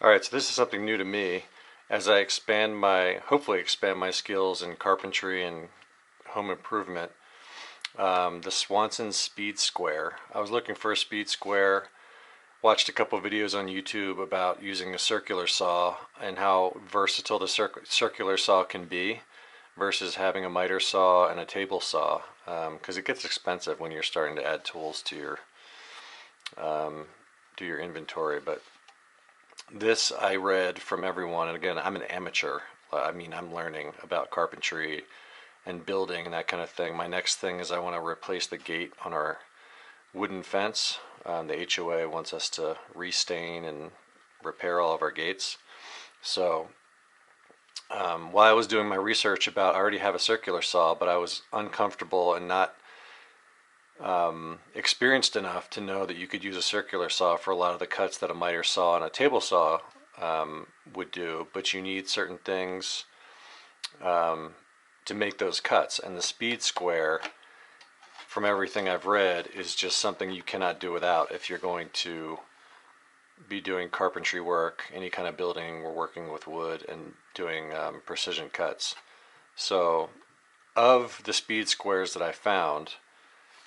Alright, so this is something new to me as I hopefully expand my skills in carpentry and home improvement. The Swanson speed square. I was looking for a speed square, watched a couple videos on YouTube about using a circular saw and how versatile the circular saw can be versus having a miter saw and a table saw, because it gets expensive when you're starting to add tools to your inventory. But this I read from everyone, and again, I'm an amateur. I mean, I'm learning about carpentry and building and that kind of thing. My next thing is I want to replace the gate on our wooden fence. The HOA wants us to restain and repair all of our gates. So while I was doing my research I already have a circular saw, but I was uncomfortable and not experienced enough to know that you could use a circular saw for a lot of the cuts that a miter saw and a table saw would do, but you need certain things to make those cuts. And the speed square, from everything I've read, is just something you cannot do without if you're going to be doing carpentry work, any kind of building or working with wood and doing precision cuts. So of the speed squares that I found,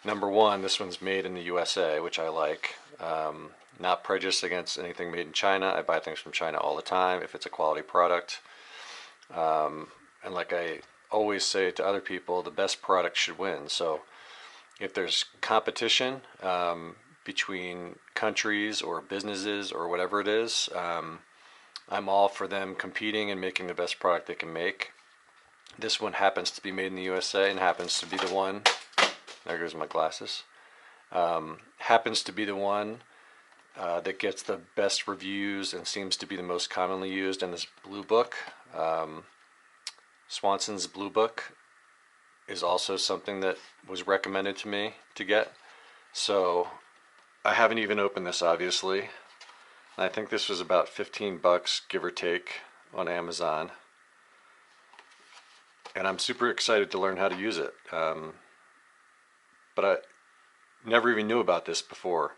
number one, this one's made in the USA, which I like. Not prejudiced against anything made in China. I buy things from China all the time if it's a quality product. And like I always say to other people, the best product should win. So if there's competition between countries or businesses or whatever it is, I'm all for them competing and making the best product they can make. This one happens to be made in the USA and happens to be the one, there goes my glasses, happens to be the one that gets the best reviews and seems to be the most commonly used in this blue book. Swanson's blue book is also something that was recommended to me to get. So I haven't even opened this, obviously. I think this was about 15 bucks, give or take, on Amazon. And I'm super excited to learn how to use it. But I never even knew about this before.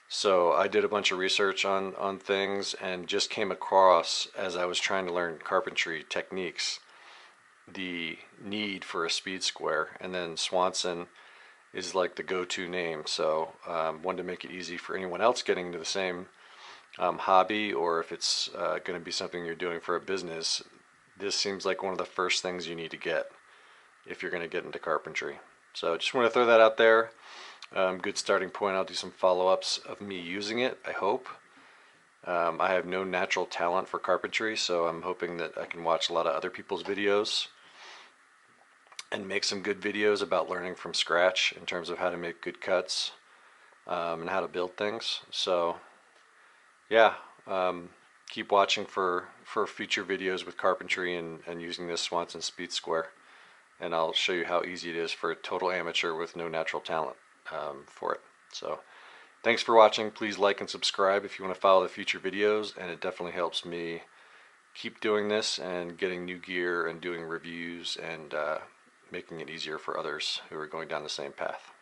So I did a bunch of research on things and just came across, as I was trying to learn carpentry techniques, the need for a speed square. And then Swanson is like the go-to name. So wanted to make it easy for anyone else getting into the same hobby, or if it's going to be something you're doing for a business, this seems like one of the first things you need to get if you're going to get into carpentry. So just want to throw that out there. Good starting point. I'll do some follow-ups of me using it, I hope. I have no natural talent for carpentry, so I'm hoping that I can watch a lot of other people's videos and make some good videos about learning from scratch in terms of how to make good cuts and how to build things. So yeah, keep watching for future videos with carpentry and using this Swanson speed square, and I'll show you how easy it is for a total amateur with no natural talent for it. So thanks for watching. Please like and subscribe if you want to follow the future videos, and it definitely helps me keep doing this and getting new gear and doing reviews and making it easier for others who are going down the same path.